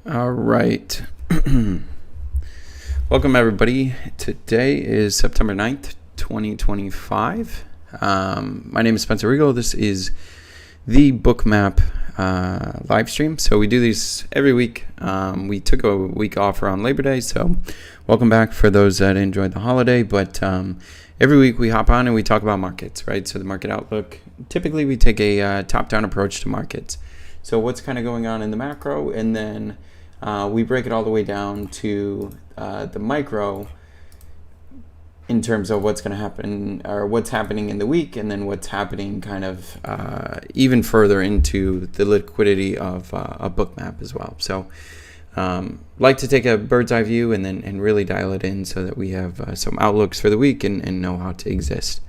All right. Welcome, everybody. Today is September 9th, 2025. My name is Spencer Riegle. This is the Bookmap live stream. So we do these every week. We took a week off around Labor Day, so welcome back for those that enjoyed the holiday. But every week we hop on and we talk about markets, right? So the market outlook. Typically we take a top-down approach to markets. So what's kind of going on in the macro, and then we break it all the way down to the micro in terms of what's going to happen or what's happening in the week, and then what's happening kind of even further into the liquidity of a Bookmap as well. So like to take a bird's eye view and really dial it in so that we have some outlooks for the week and know how to exist.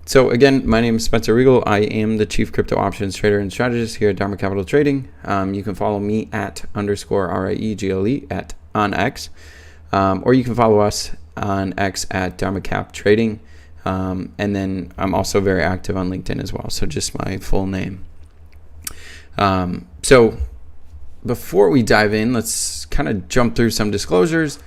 So again, my name is Spencer Riegle. I am the Chief Crypto Options Trader and Strategist here at DARMA Capital Trading. You can follow me at _RIEGLE on X, or you can follow us on X at DARMA Cap Trading. And then I'm also very active on LinkedIn as well, so just my full name. So before we dive in, let's kind of jump through some disclosures.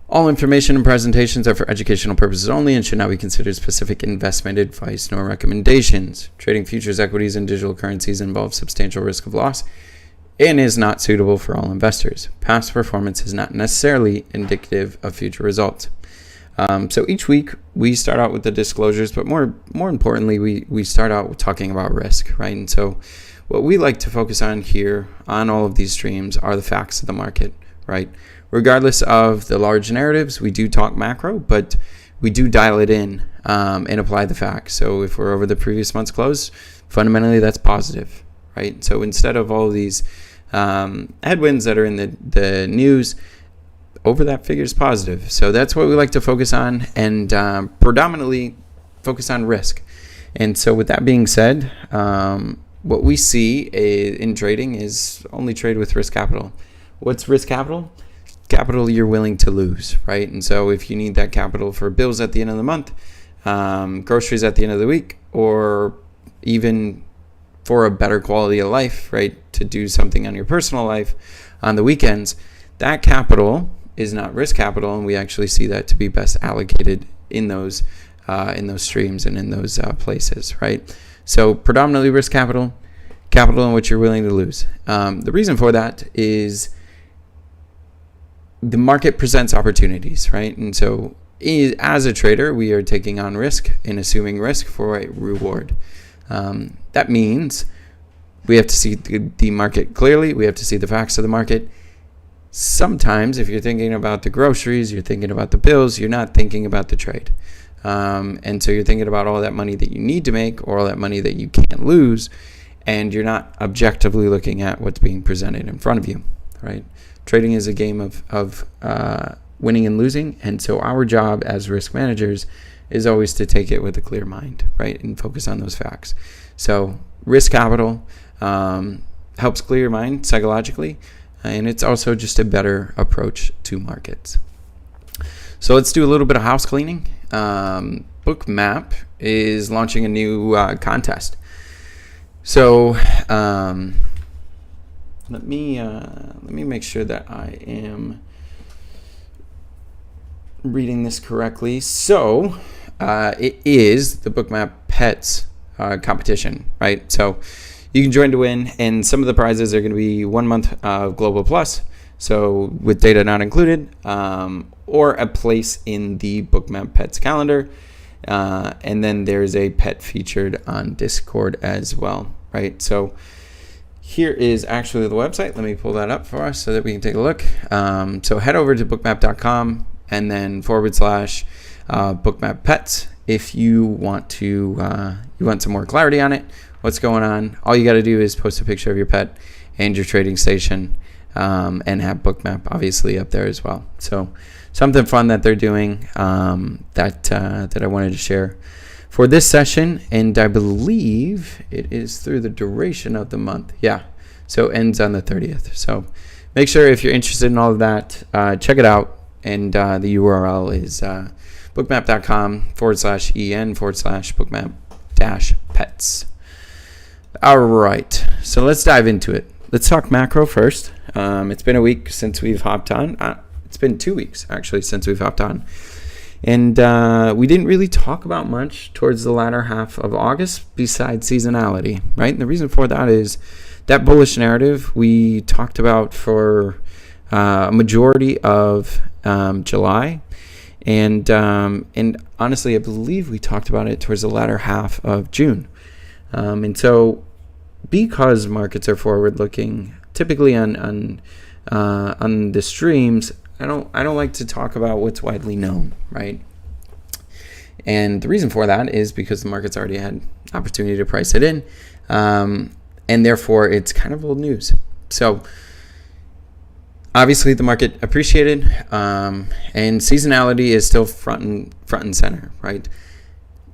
All information and presentations are for educational purposes only and should not be considered specific investment advice nor recommendations. Trading futures, equities, and digital currencies involves substantial risk of loss and is not suitable for all investors. Past performance is not necessarily indicative of future results. So each week we start out with the disclosures, but more importantly, we start out with talking about risk, right? And so what we like to focus on here on all of these streams are the facts of the market, right? Regardless of the large narratives, we do talk macro, but we do dial it in and apply the facts. So if we're over the previous month's close, fundamentally that's positive, right? So instead of all these headwinds that are in the news, over that figure is positive. So that's what we like to focus on, and predominantly focus on risk. And so with that being said, what we see in trading is only trade with risk capital. What's risk capital? Capital you're willing to lose, right? And so if you need that capital for bills at the end of the month, groceries at the end of the week, or even for a better quality of life, right, to do something on your personal life on the weekends, that capital is not risk capital, and we actually see that to be best allocated in those streams and in those places, right? So predominantly risk capital in which you're willing to lose. The reason for that is the market presents opportunities, right? And so as a trader, we are taking on risk and assuming risk for a reward. That means we have to see the market clearly. We have to see the facts of the market. Sometimes if you're thinking about the groceries, you're thinking about the bills, you're not thinking about the trade. And so you're thinking about all that money that you need to make or all that money that you can't lose, and you're not objectively looking at what's being presented in front of you, right? Trading is a game of winning and losing, and so our job as risk managers is always to take it with a clear mind, right, and focus on those facts. So risk capital helps clear your mind psychologically, and it's also just a better approach to markets. So let's do a little bit of house cleaning. Bookmap is launching a new contest. So let me make sure that I am reading this correctly. So it is the Bookmap Pets competition, right? So you can join to win, and some of the prizes are going to be 1 month of Global Plus, so with data not included, or a place in the Bookmap Pets calendar, and then there's a pet featured on Discord as well, right? So here is actually the website. Let me pull that up for us so that we can take a look. So head over to bookmap.com and then / Bookmap Pets if you want some more clarity on it, what's going on. All you got to do is post a picture of your pet and your trading station, and have Bookmap obviously up there as well. So something fun that they're doing that I wanted to share for this session, and I believe it is through the duration of the month. Yeah, so it ends on the 30th. So make sure if you're interested in all of that, check it out, and the URL is bookmap.com /en /bookmap-pets. All right, so let's dive into it. let's talk macro first. It's been a week since we've hopped on. It's been 2 weeks actually since we've hopped on. And we didn't really talk about much towards the latter half of August besides seasonality, right? And the reason for that is that bullish narrative we talked about for a majority of July. And honestly, I believe we talked about it towards the latter half of June. And so because markets are forward looking, typically on the streams, I don't like to talk about what's widely known, right? And the reason for that is because the market's already had opportunity to price it in, and therefore it's kind of old news. So obviously the market appreciated, and seasonality is still front and center, right?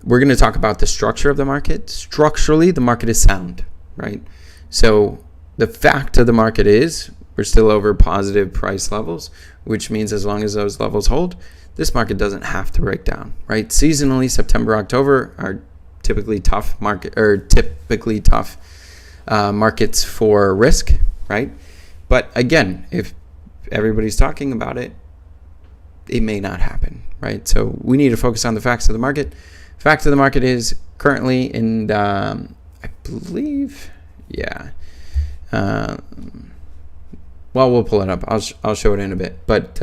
We're going to talk about the structure of the market. Structurally, the market is sound, right? So the fact of the market is we're still over positive price levels, which means as long as those levels hold, this market doesn't have to break down, right? Seasonally, September, October are typically tough markets for risk, right? But again, if everybody's talking about it, it may not happen, right? So we need to focus on the facts of the market. Fact of the market is currently in, I believe, well, we'll pull it up. I'll show it in a bit. But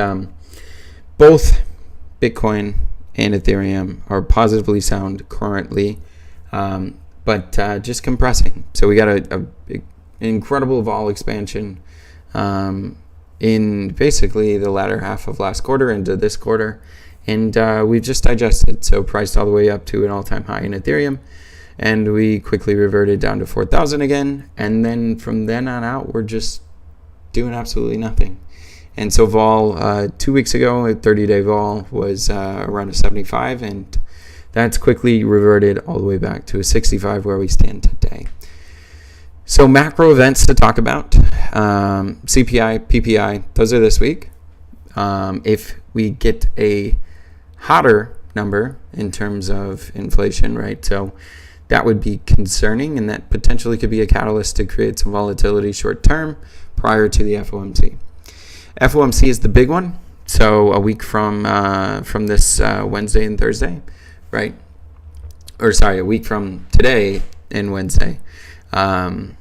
both Bitcoin and Ethereum are positively sound currently, but just compressing. So we got an incredible vol expansion in basically the latter half of last quarter into this quarter. And we've just digested. So priced all the way up to an all-time high in Ethereum. And we quickly reverted down to 4,000 again. And then from then on out, we're just doing absolutely nothing. And so vol 2 weeks ago, a 30-day vol was around a 75, and that's quickly reverted all the way back to a 65 where we stand today. So macro events to talk about, CPI, PPI, those are this week. If we get a hotter number in terms of inflation, right? So that would be concerning, and that potentially could be a catalyst to create some volatility short term prior to the FOMC. FOMC is the big one. So a week from this Wednesday and Thursday, right? Or sorry, a week from today and Wednesday. That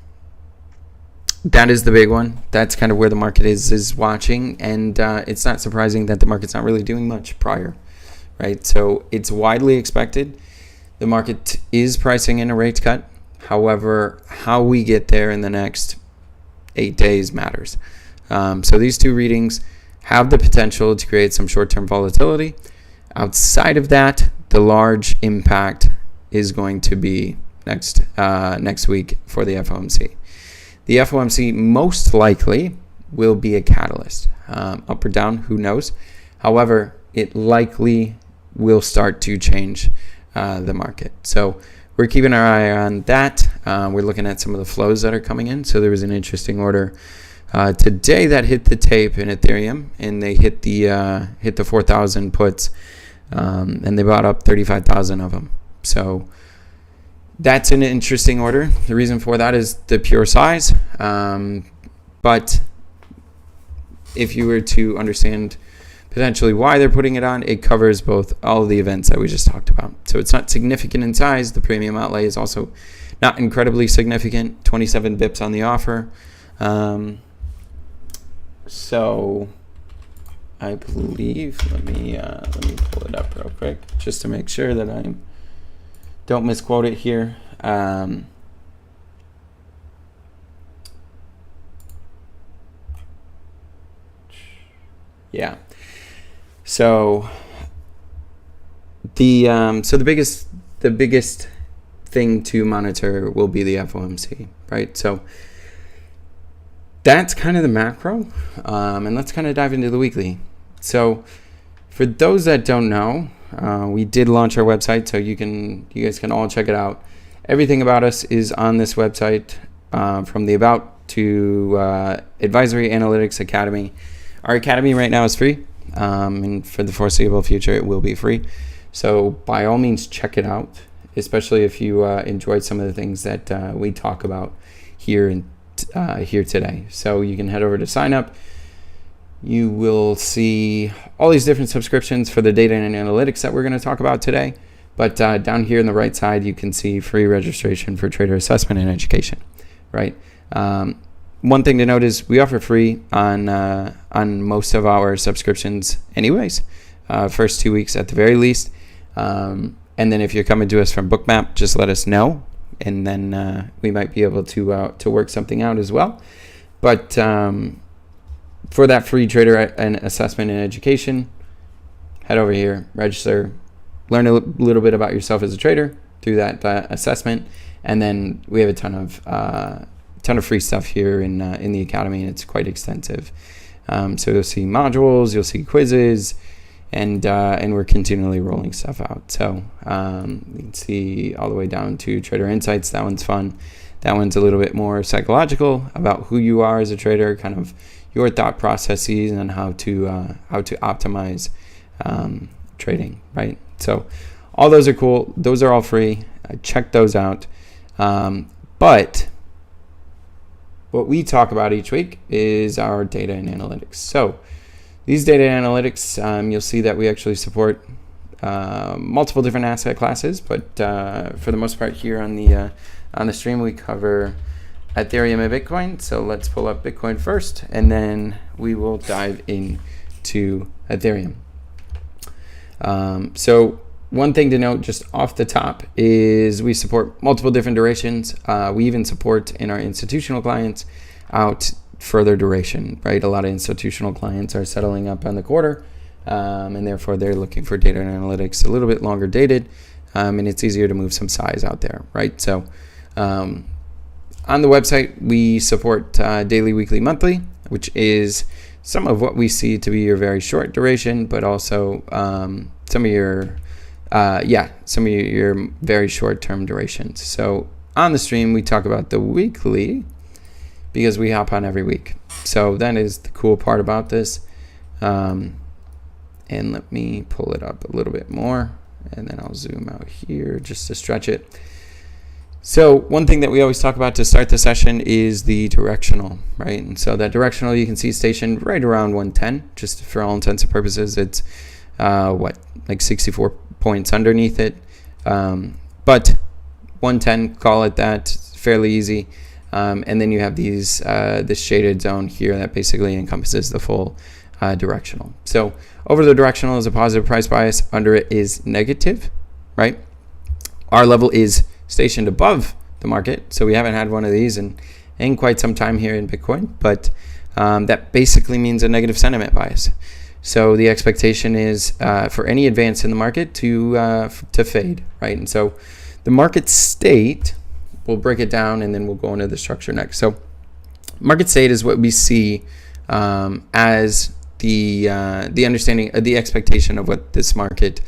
is the big one. That's kind of where the market is watching, and it's not surprising that the market's not really doing much prior, right? So it's widely expected. The market is pricing in a rate cut. However, how we get there in the next 8 days matters. So these two readings have the potential to create some short-term volatility. Outside of that, the large impact is going to be next week for the FOMC. The FOMC most likely will be a catalyst. Up or down, who knows? However, it likely will start to change the market. So we're keeping our eye on that. We're looking at some of the flows that are coming in. So there was an interesting order today that hit the tape in Ethereum, and they hit the 4,000 puts, and they bought up 35,000 of them. So that's an interesting order. The reason for that is the pure size. But if you were to understand potentially why they're putting it on, it covers both all of the events that we just talked about. So it's not significant in size. The premium outlay is also not incredibly significant. 27 bips on the offer. So I believe, let me pull it up real quick just to make sure that I don't misquote it here. Yeah. So the biggest thing to monitor will be the FOMC, right? So that's kind of the macro, and let's kind of dive into the weekly. So for those that don't know, we did launch our website, so you guys can all check it out. Everything about us is on this website, from the about to advisory, analytics, academy. Our academy right now is free, and for the foreseeable future, it will be free. So by all means, check it out, especially if you enjoyed some of the things that we talk about here here today. So you can head over to sign up. You will see all these different subscriptions for the data and analytics that we're going to talk about today. But down here on the right side, you can see free registration for trader assessment and education, right? One thing to note is we offer free on most of our subscriptions anyways, first 2 weeks at the very least. And then if you're coming to us from Bookmap, just let us know, and then we might be able to work something out as well. But for that free trader and assessment and education, head over here, register, learn a little bit about yourself as a trader through that assessment, and then we have a ton of free stuff here in the academy, and it's quite extensive. So you'll see modules, you'll see quizzes, and we're continually rolling stuff out. So you can see all the way down to Trader Insights. That one's fun. That one's a little bit more psychological about who you are as a trader, kind of your thought processes and how to optimize trading, right? So all those are cool. Those are all free. Check those out. But what we talk about each week is our data and analytics. So these data and analytics, you'll see that we actually support multiple different asset classes, but for the most part here on the stream, we cover Ethereum and Bitcoin. So let's pull up Bitcoin first, and then we will dive into Ethereum. So one thing to note just off the top is we support multiple different durations. We even support in our institutional clients out further duration, right? A lot of institutional clients are settling up on the quarter, and therefore they're looking for data and analytics a little bit longer dated, and it's easier to move some size out there, right? So on the website, we support daily, weekly, monthly, which is some of what we see to be your very short duration, but also some of your very short-term durations. So on the stream, we talk about the weekly because we hop on every week. So that is the cool part about this. And let me pull it up a little bit more, and then I'll zoom out here just to stretch it. So one thing that we always talk about to start the session is the directional, right? And so that directional you can see stationed right around 110, just for all intents and purposes. It's like 64 points underneath it. But 110, call it that, fairly easy. And then you have this shaded zone here that basically encompasses the full directional. So over the directional is a positive price bias, under it is negative, right? Our level is stationed above the market, so we haven't had one of these in quite some time here in Bitcoin, but that basically means a negative sentiment bias. So the expectation is for any advance in the market to fade, right? And so the market state, we'll break it down and then we'll go into the structure next. So market state is what we see as the understanding, the expectation of what this market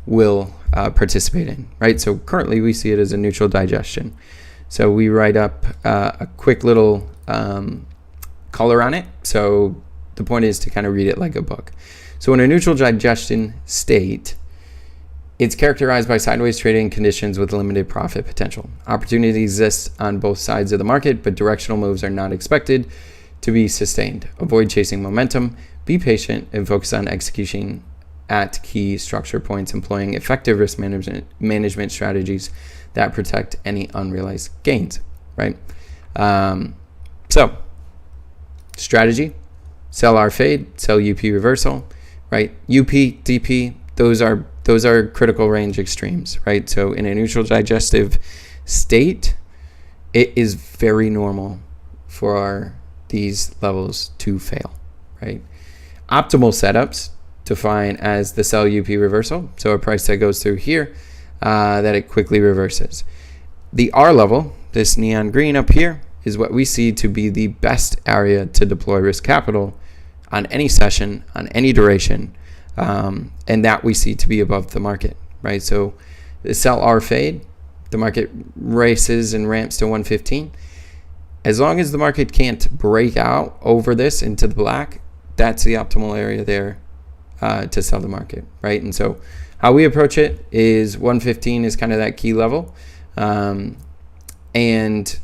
will participate in, right? So currently we see it as a neutral digestion. So we write up a quick little color on it. So the point is to kind of read it like a book. So in a neutral digestion state, it's characterized by sideways trading conditions with limited profit potential. Opportunity exists on both sides of the market, but directional moves are not expected to be sustained. Avoid chasing momentum, be patient, and focus on execution at key structure points, employing effective risk management strategies that protect any unrealized gains, right? So strategy, sell R fade, sell UP reversal, right? UP, DP, those are critical range extremes, right? So in a neutral digestive state, it is very normal for these levels to fail, right? Optimal setups define as the sell UP reversal, so a price that goes through here, that it quickly reverses. The R level, this neon green up here, is what we see to be the best area to deploy risk capital on any session, on any duration, and that we see to be above the market, right? So the sell R fade, the market races and ramps to 115. As long as the market can't break out over this into the black, that's the optimal area there to sell the market, right? And so how we approach it is 115 is kind of that key level, and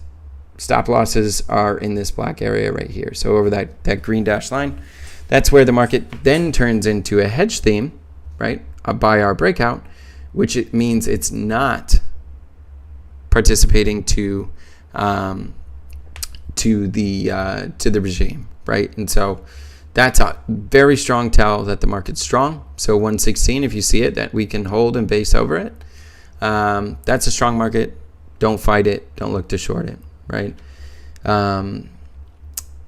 Stop losses are in this black area right here. So over that green dashed line, that's where the market then turns into a hedge theme, right? A buy-hour breakout, which it means it's not participating to the regime, right? And so that's a very strong tell that the market's strong. So 116, if you see it, that we can hold and base over it. That's a strong market. Don't fight it. Don't look to short it, right?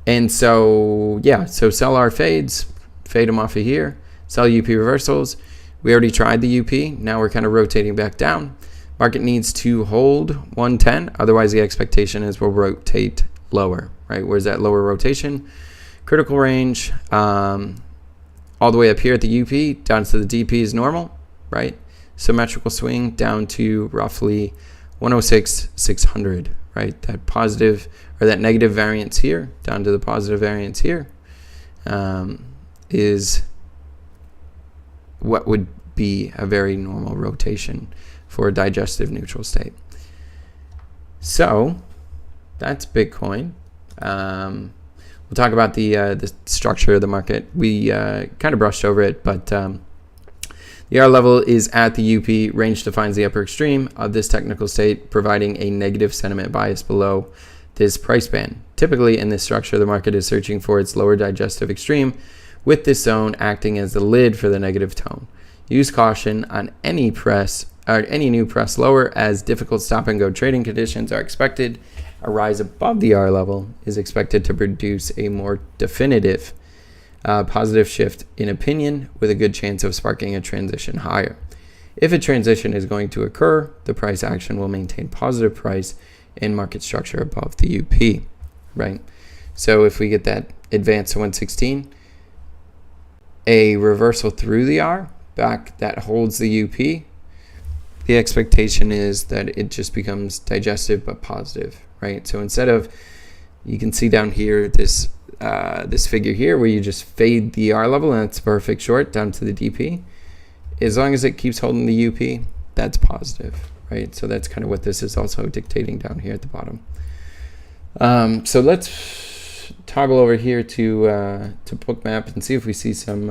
And so, yeah, so sell our fades, fade them off of here, sell UP reversals. We already tried the UP. Now we're kind of rotating back down. Market needs to hold 110. Otherwise, the expectation is we'll rotate lower, right? Where's that lower rotation? Critical range, all the way up here at the UP, down to the DP is normal, right? Symmetrical swing down to roughly 106,600, right? That positive or that negative variance here down to the positive variance here is what would be a very normal rotation for a digestive neutral state. So that's Bitcoin. We'll talk about the structure of the market. We kind of brushed over it, but the R level is at the UP. Range defines the upper extreme of this technical state, providing a negative sentiment bias below this price band. Typically in this structure, the market is searching for its lower digestive extreme, with this zone acting as the lid for the negative tone. Use caution on any new press lower, as difficult stop and go trading conditions are expected. A rise above the R level is expected to produce a more definitive positive shift in opinion, with a good chance of sparking a transition higher. If a transition is going to occur, the price action will maintain positive price and market structure above the UP, right? So if we get that advance to 116, a reversal through the R back that holds the UP, the expectation is that it just becomes digestive but positive, right? So instead of, you can see down here this figure here where you just fade the R level and it's perfect short down to the DP. As long as it keeps holding the UP, that's positive, right? So that's kind of what this is also dictating down here at the bottom. So let's toggle over here to Bookmap and see if we see some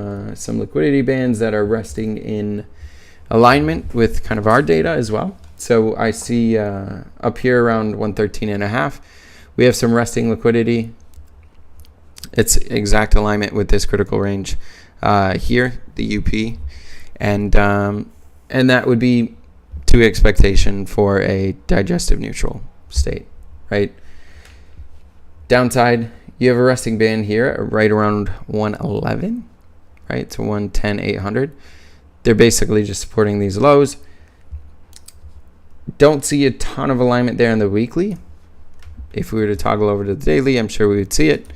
liquidity bands that are resting in alignment with kind of our data as well. So I see up here around 113.5, we have some resting liquidity. It's exact alignment with this critical range here, the UP, and that would be to expectation for a digestive neutral state, right? Downside, you have a resting band here right around 111, right? So 110,800. They're basically just supporting these lows. Don't see a ton of alignment there in the weekly. If we were to toggle over to the daily, I'm sure we would see it.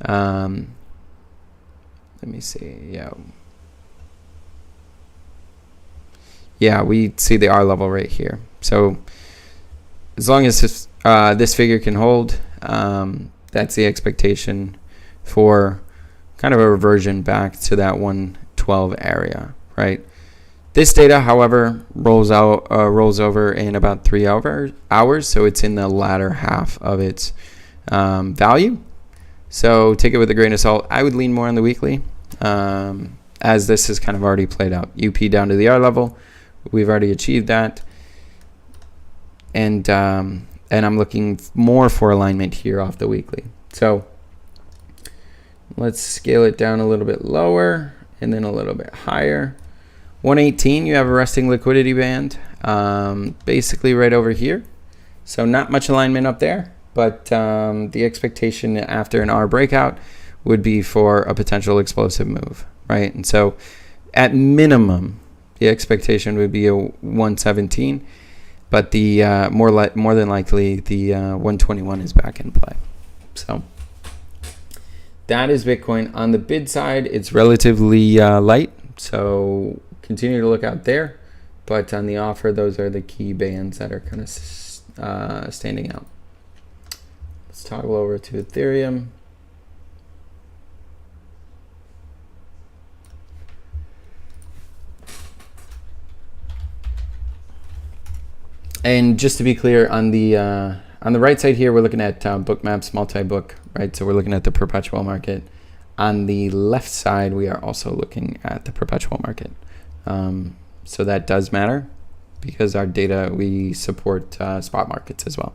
Let me see. Yeah, we see the R level right here. So as long as this figure can hold, that's the expectation for kind of a reversion back to that 112 area, right? This data, however, rolls over in about 3 hours, so it's in the latter half of its value. So take it with a grain of salt. I would lean more on the weekly, as this has kind of already played out. UP down to the R level, we've already achieved that, and I'm looking more for alignment here off the weekly. So let's scale it down a little bit lower and then a little bit higher. 118, you have a resting liquidity band, basically right over here. So not much alignment up there, but the expectation after an R breakout would be for a potential explosive move, right? And so at minimum, the expectation would be a 117, but the more than likely the 121 is back in play. So that is Bitcoin. On the bid side, it's relatively light, so continue to look out there. But on the offer, those are the key bands that are kind of standing out. Let's toggle over to Ethereum. And just to be clear on the On the right side here, we're looking at Bookmap's multi-book, right? So we're looking at the perpetual market. On the left side, we are also looking at the perpetual market. So that does matter because our data, we support spot markets as well.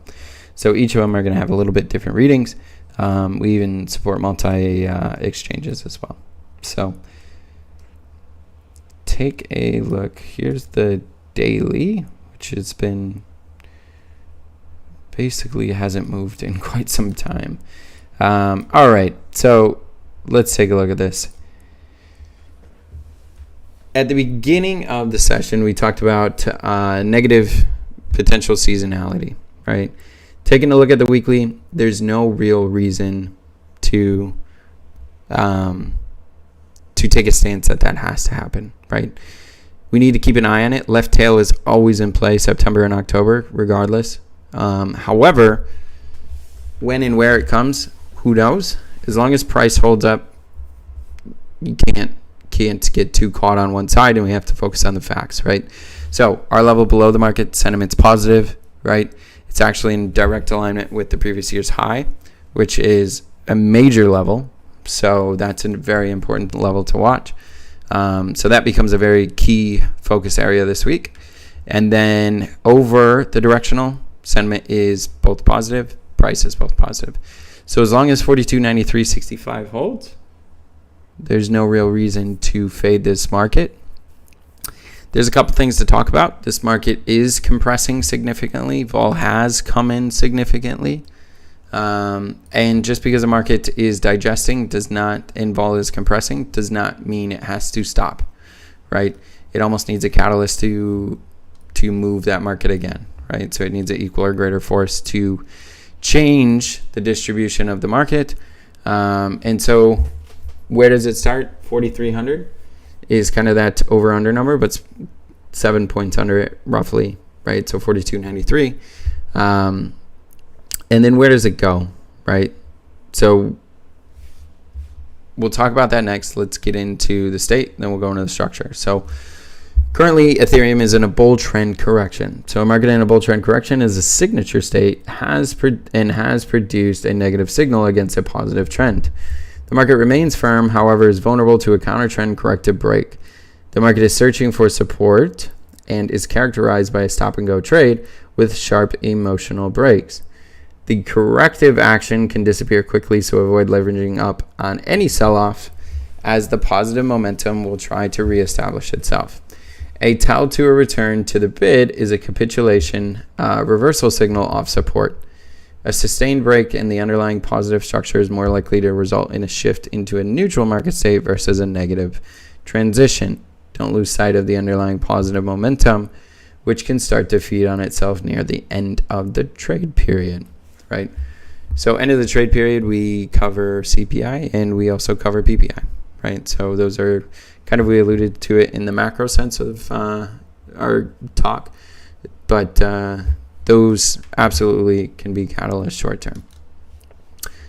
So each of them are going to have a little bit different readings. We even support multi-exchanges as well. So take a look. Here's the daily, which has been basically hasn't moved in quite some time. All right, so let's take a look at this. At the beginning of the session, we talked about negative potential seasonality, right? Taking a look at the weekly, there's no real reason to take a stance that has to happen, right? We need to keep an eye on it. Left tail is always in play September and October, regardless. However, when and where it comes, who knows? As long as price holds up, you can't get too caught on one side, and we have to focus on the facts, right? So our level below the market, sentiment's positive, right? It's actually in direct alignment with the previous year's high, which is a major level. So that's a very important level to watch. So that becomes a very key focus area this week. And then over the directional, sentiment is both positive, price is both positive. So as long as 42.93.65 holds, there's no real reason to fade this market. There's a couple things to talk about. This market is compressing significantly. Vol has come in significantly. And just because the market is digesting and vol is compressing does not mean it has to stop, right? It almost needs a catalyst to move that market again, right? So it needs an equal or greater force to change the distribution of the market. And so where does it start? 4,300 is kind of that over under number, but it's 7 points under it roughly, right? So 42.93. And then where does it go, right? So we'll talk about that next. Let's get into the state, then we'll go into the structure. So currently, Ethereum is in a bull trend correction. So a market in a bull trend correction is a signature state has produced a negative signal against a positive trend. The market remains firm, however, is vulnerable to a counter trend corrective break. The market is searching for support and is characterized by a stop and go trade with sharp emotional breaks. The corrective action can disappear quickly, so avoid leveraging up on any sell-off as the positive momentum will try to reestablish itself. A tell to a return to the bid is a capitulation reversal signal off support. A sustained break in the underlying positive structure is more likely to result in a shift into a neutral market state versus a negative transition. Don't lose sight of the underlying positive momentum, which can start to feed on itself near the end of the trade period, right? So end of the trade period, we cover CPI and we also cover PPI, right? So those are kind of, we alluded to it in the macro sense of our talk, but those absolutely can be catalysts short term.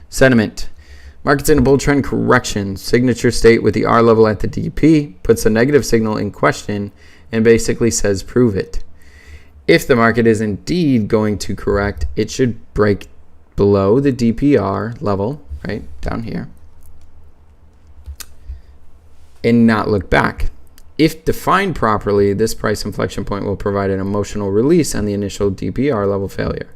Sentiment. Markets in a bull trend correction. Signature state with the R level at the DP puts a negative signal in question and basically says prove it. If the market is indeed going to correct, it should break below the DPR level, right down here, and not look back. If defined properly, this price inflection point will provide an emotional release on the initial DPR level failure.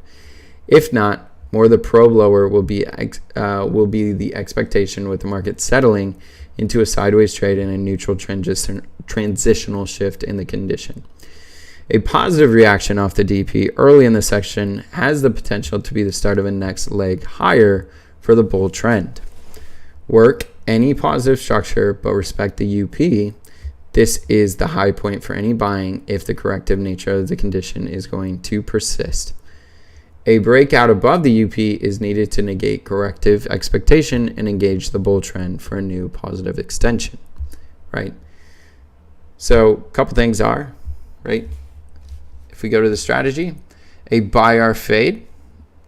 If not, more the probe lower will be the expectation, with the market settling into a sideways trade and a neutral transitional shift in the condition. A positive reaction off the DP early in the section has the potential to be the start of a next leg higher for the bull trend. Work any positive structure, but respect the UP. This is the high point for any buying if the corrective nature of the condition is going to persist. A breakout above the UP is needed to negate corrective expectation and engage the bull trend for a new positive extension, right? So a couple things are, right? If we go to the strategy, a buy or fade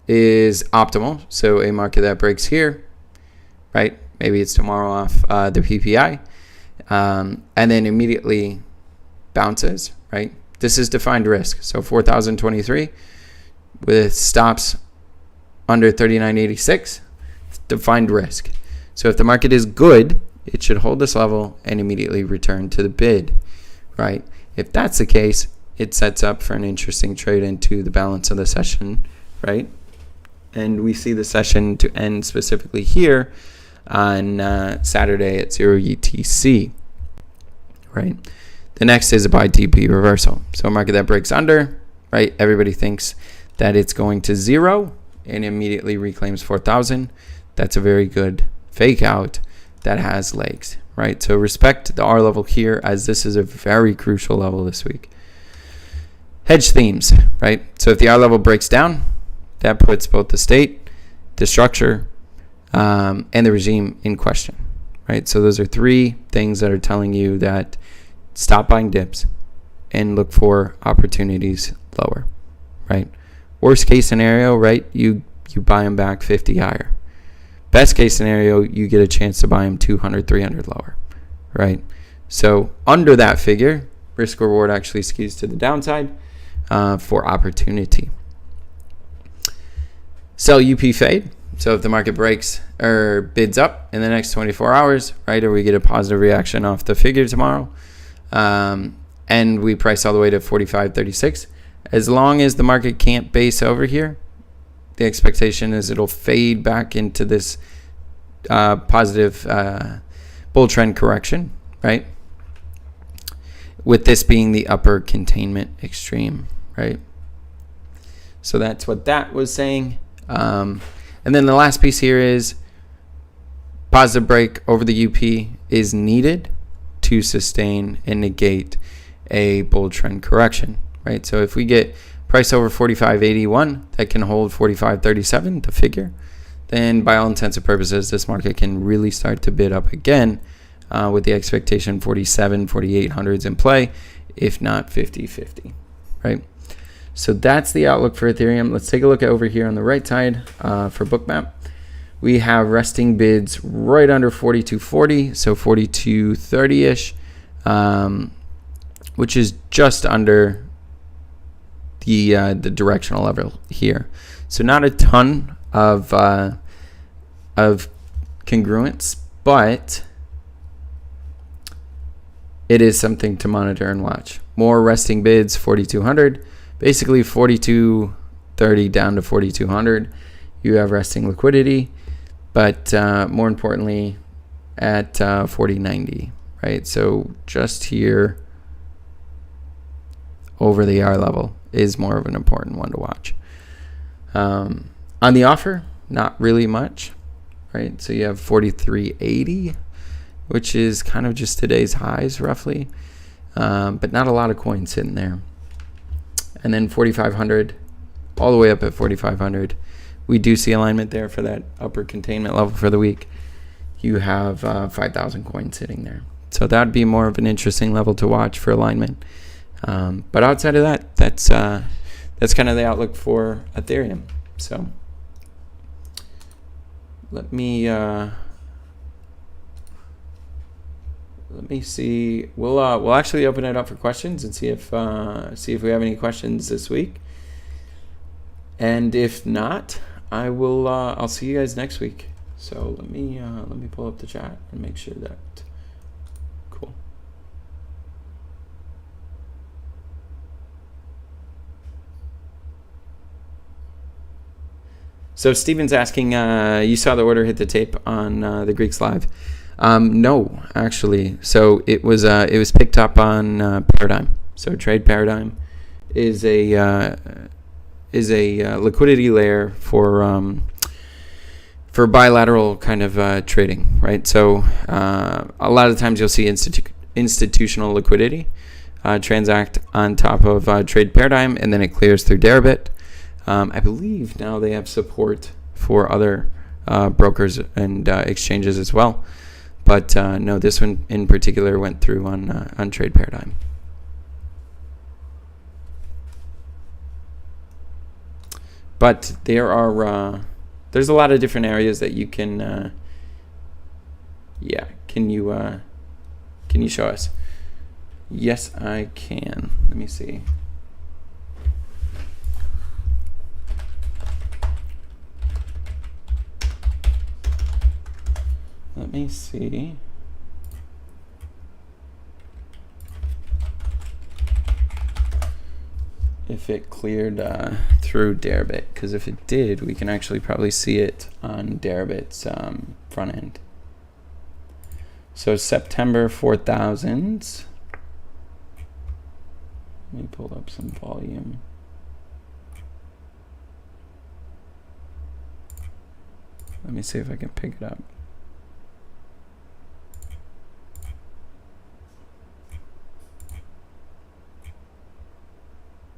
is optimal. So a market that breaks here, right? Maybe it's tomorrow off the PPI. And then immediately bounces, right? This is defined risk. So 4,023 with stops under 39.86, defined risk. So if the market is good, it should hold this level and immediately return to the bid, right? If that's the case, it sets up for an interesting trade into the balance of the session, right? And we see the session to end specifically here on Saturday at 0 UTC, right? The next is a buy TP reversal. So a market that breaks under, right? Everybody thinks that it's going to 0 and immediately reclaims 4,000. That's a very good fake out that has legs, right? So respect the R level here, as this is a very crucial level this week. Hedge themes, right? So if the R level breaks down, that puts both the state, the structure, and the regime in question, right? So those are three things that are telling you that stop buying dips and look for opportunities lower, right? Worst case scenario, right? You buy them back 50 higher. Best case scenario, you get a chance to buy them 200, 300 lower, right? So under that figure, risk reward actually skews to the downside for opportunity. Sell UP fade. So if the market breaks or bids up in the next 24 hours, right, or we get a positive reaction off the figure tomorrow, and we price all the way to 45.36, as long as the market can't base over here, the expectation is it'll fade back into this positive bull trend correction, right? With this being the upper containment extreme, right? So that's what that was saying. And then the last piece here is positive break over the UP is needed to sustain and negate a bull trend correction, right? So if we get price over 45.81 that can hold 45.37, the figure, then by all intents and purposes, this market can really start to bid up again with the expectation 47, 4800s in play, if not 50-50, right? So that's the outlook for Ethereum. Let's take a look over here on the right side for Bookmap. We have resting bids right under 42.40, so 42.30-ish, which is just under the directional level here. So not a ton of congruence, but it is something to monitor and watch. More resting bids, 4,200, basically 42.30 down to 4,200. You have resting liquidity, but more importantly at 40.90, right? So just here over the R level is more of an important one to watch. On the offer, not really much, right? So you have 43.80, which is kind of just today's highs roughly, but not a lot of coins sitting there. And then 4,500 all the way up at 4,500. We do see alignment there for that upper containment level for the week. You have 5,000 coins sitting there. So that would be more of an interesting level to watch for alignment. But outside of that, that's kind of the outlook for Ethereum. So let me see. We'll actually open it up for questions and see if we have any questions this week. And if not, I'll see you guys next week. So let me pull up the chat and make sure that cool. So Steven's asking, you saw the order hit the tape on the Greeks live? No, actually. So it was picked up on Paradigm. So Trade Paradigm is a liquidity layer for bilateral kind of trading, right? So a lot of times you'll see institutional liquidity transact on top of Trade Paradigm, and then it clears through Deribit. I believe now they have support for other brokers and exchanges as well. But no, this one in particular went through on Trade Paradigm. But there's a lot of different areas that you can can you show us? Yes, I can. Let me see. Let me see. If it cleared through Deribit, because if it did, we can actually probably see it on Deribit's front end. So September 4000s. Let me pull up some volume. Let me see if I can pick it up.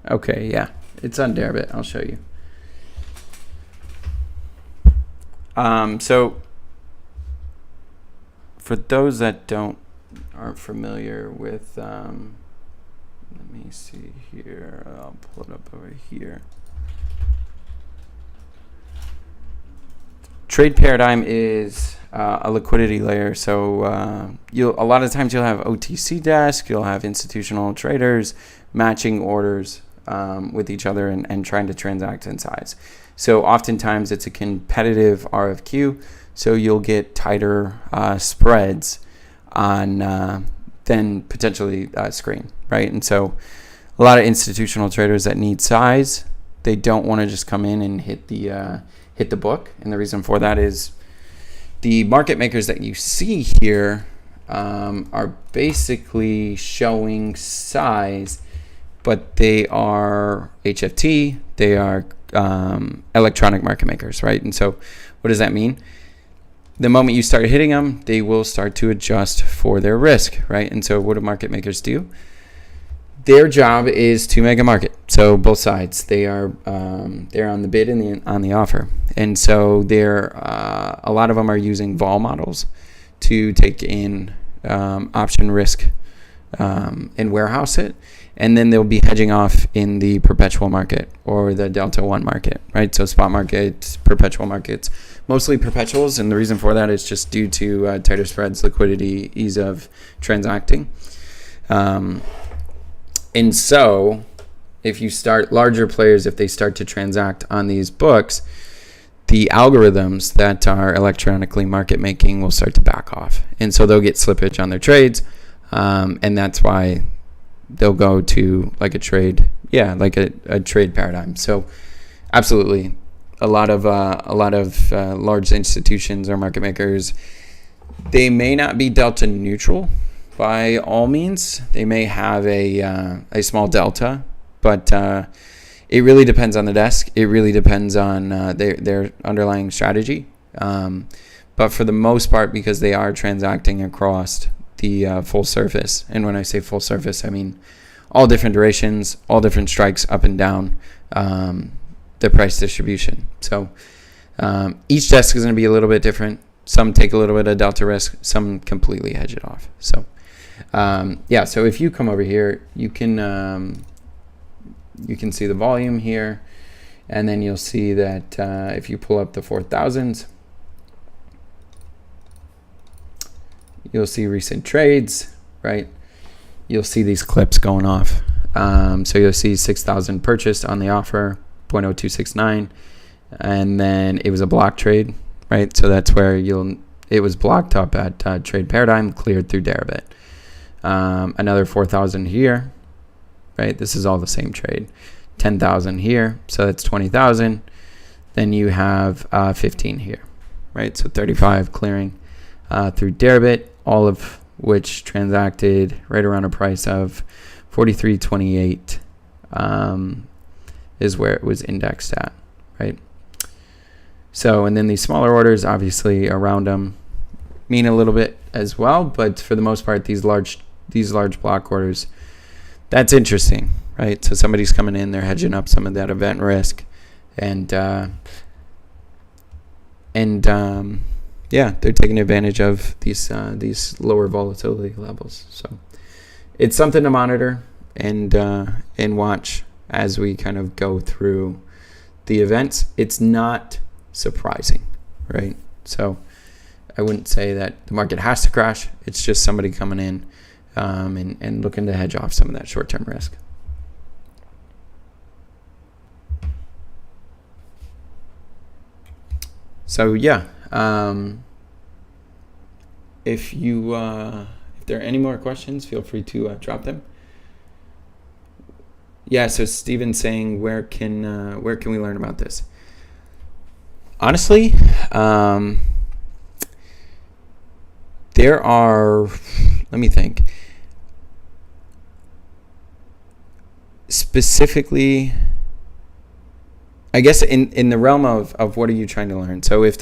Okay, yeah, it's on Deribit. I'll show you. So for those that aren't familiar with, let me see here. I'll pull it up over here. Trade paradigm is a liquidity layer. So a lot of times you'll have OTC desk, you'll have institutional traders matching orders with each other and trying to transact in size. So oftentimes it's a competitive RFQ, so you'll get tighter spreads on than potentially screen, right? And so a lot of institutional traders that need size, they don't want to just come in and hit the book. And the reason for that is the market makers that you see here are basically showing size, but they are HFT, they are electronic market makers, right? And so what does that mean? The moment you start hitting them, they will start to adjust for their risk, right? And so what do market makers do? Their job is to make a market. So both sides, they're on the bid and on the offer. And so a lot of them are using vol models to take in option risk and warehouse it. And then they'll be hedging off in the perpetual market or the Delta 1 market, right? So spot markets, perpetual markets, mostly perpetuals. And the reason for that is just due to tighter spreads, liquidity, ease of transacting. And so if you start larger players, if they start to transact on these books, the algorithms that are electronically market making will start to back off. And so they'll get slippage on their trades. And that's why they'll go to like a trade, like a trade paradigm. So absolutely, a lot of large institutions or market makers, they may not be delta neutral by all means. They may have a small delta, but it really depends on the desk. It really depends on their underlying strategy. But for the most part, because they are transacting across the full surface, and when I say full surface, I mean all different durations, all different strikes up and down, the price distribution. So each desk is going to be a little bit different. Some take a little bit of delta risk, some completely hedge it off. So so if you come over here, you can see the volume here, and then you'll see that if you pull up the 4000s, you'll see recent trades, right? You'll see these clips going off. So you'll see 6,000 purchased on the offer, 0.0269, and then it was a block trade, right? So that's where it was blocked up at trade paradigm, cleared through Deribit. Another 4,000 here, right? This is all the same trade. 10,000 here, so that's 20,000. Then you have 15 here, right? So 35 clearing through Deribit, all of which transacted right around a price of 43.28 is where it was indexed at, right? So, and then these smaller orders, obviously around them, mean a little bit as well, but for the most part, these large block orders, that's interesting, right? So somebody's coming in, they're hedging up some of that event risk, and they're taking advantage of these lower volatility levels. So it's something to monitor and watch as we kind of go through the events. It's not surprising, right? So I wouldn't say that the market has to crash. It's just somebody coming in and looking to hedge off some of that short-term risk. So if there are any more questions, feel free to drop them. Yeah, so Steven's saying, where can we learn about this? Honestly, there are, let me think. Specifically, I guess in the realm of what are you trying to learn? So if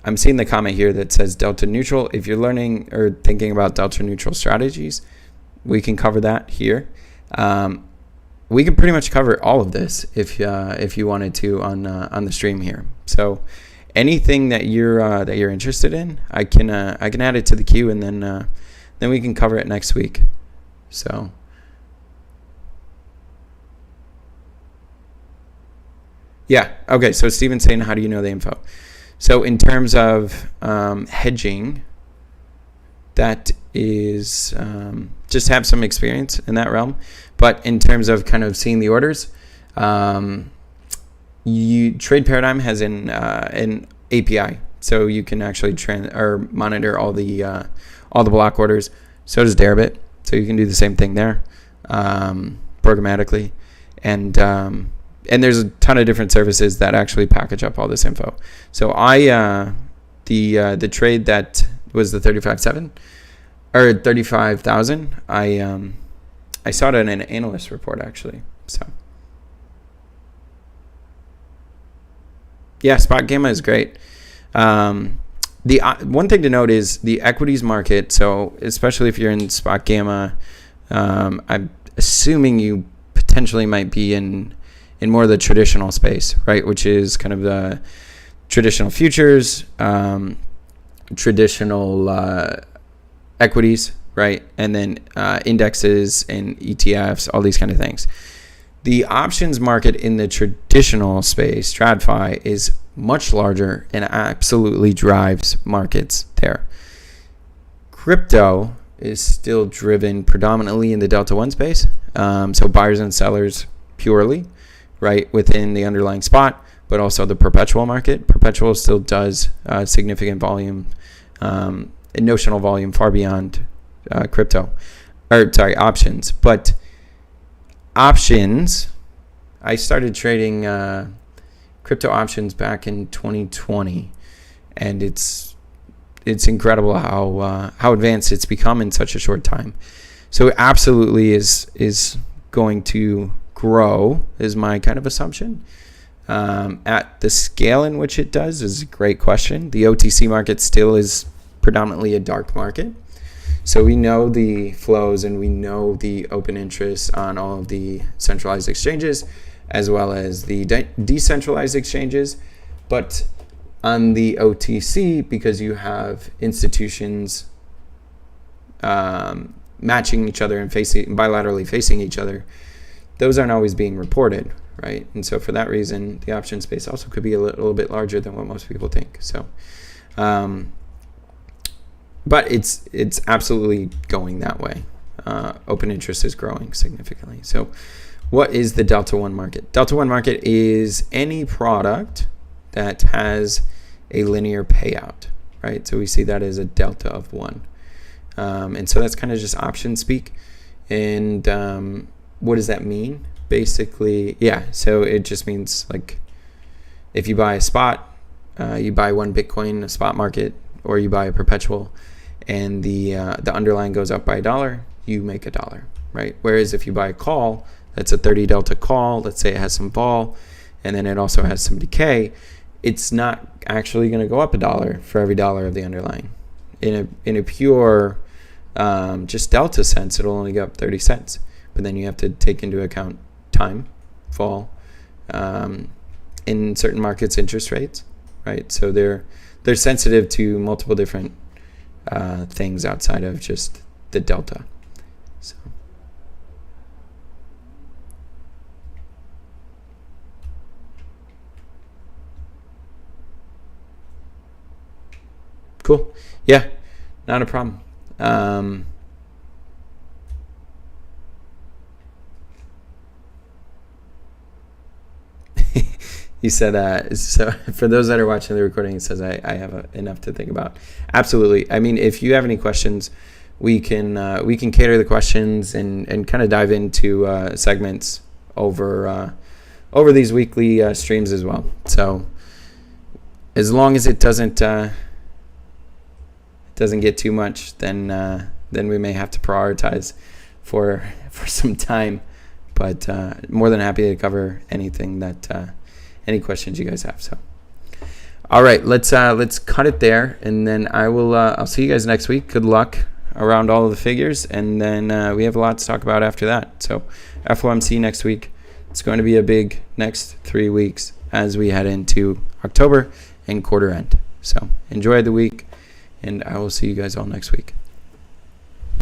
I'm seeing the comment here that says delta neutral. If you're learning or thinking about delta neutral strategies, we can cover that here. We can pretty much cover all of this if you wanted to on the stream here. So anything that you're interested in, I can add it to the queue, and then we can cover it next week. So yeah, okay. So Steven's saying, how do you know the info? So in terms of hedging, that is just have some experience in that realm. But in terms of kind of seeing the orders, Trade Paradigm has an API, so you can actually monitor all the block orders. So does Deribit, so you can do the same thing there programmatically, and there's a ton of different services that actually package up all this info. So the trade that was the 35.7 or 35,000, I saw it in an analyst report actually. So yeah, spot gamma is great. The one thing to note is the equities market. So especially if you're in spot gamma, I'm assuming you potentially might be in more of the traditional space, right? Which is kind of the traditional futures, traditional equities, right? And then indexes and ETFs, all these kind of things. The options market in the traditional space, TradFi, is much larger and absolutely drives markets there. Crypto is still driven predominantly in the Delta 1 space. So buyers and sellers purely, right, within the underlying spot, but also the perpetual market. Perpetual still does significant volume, notional volume far beyond options. But options, I started trading crypto options back in 2020, and it's incredible how advanced it's become in such a short time. So it absolutely is going to grow, is my kind of assumption. At the scale in which it does is a great question. The OTC market still is predominantly a dark market. So we know the flows and we know the open interest on all of the centralized exchanges as well as the decentralized exchanges. But on the OTC, because you have institutions matching each other and bilaterally facing each other, those aren't always being reported, right? And so for that reason, the option space also could be a little bit larger than what most people think. So, but it's absolutely going that way. Open interest is growing significantly. So what is the Delta 1 market? Delta 1 market is any product that has a linear payout, right? So we see that as a delta of 1. And so that's kind of just option speak. And what does that mean? Basically, yeah, so it just means like if you buy a spot, you buy 1 Bitcoin, a spot market, or you buy a perpetual, and the underlying goes up by $1, you make $1, right? Whereas if you buy a call, that's a 30 delta call, let's say it has some vol, and then it also has some decay, it's not actually going to go up $1 for every $1 of the underlying. In a pure just delta sense, it'll only go up 30 cents. But then you have to take into account time, fall, in certain markets, interest rates, right? So they're sensitive to multiple different things outside of just the delta. So cool. Yeah, not a problem. He said, so for those that are watching the recording, he says, I have enough to think about. Absolutely. I mean, if you have any questions, we can cater the questions and kind of dive into segments over these weekly streams as well. So as long as it doesn't get too much, then we may have to prioritize for some time. But more than happy to cover anything that any questions you guys have. So, all right, let's cut it there, and then I'll see you guys next week. Good luck around all of the figures, and then we have a lot to talk about after that. So, FOMC next week. It's going to be a big next 3 weeks as we head into October and quarter end. So, enjoy the week, and I will see you guys all next week.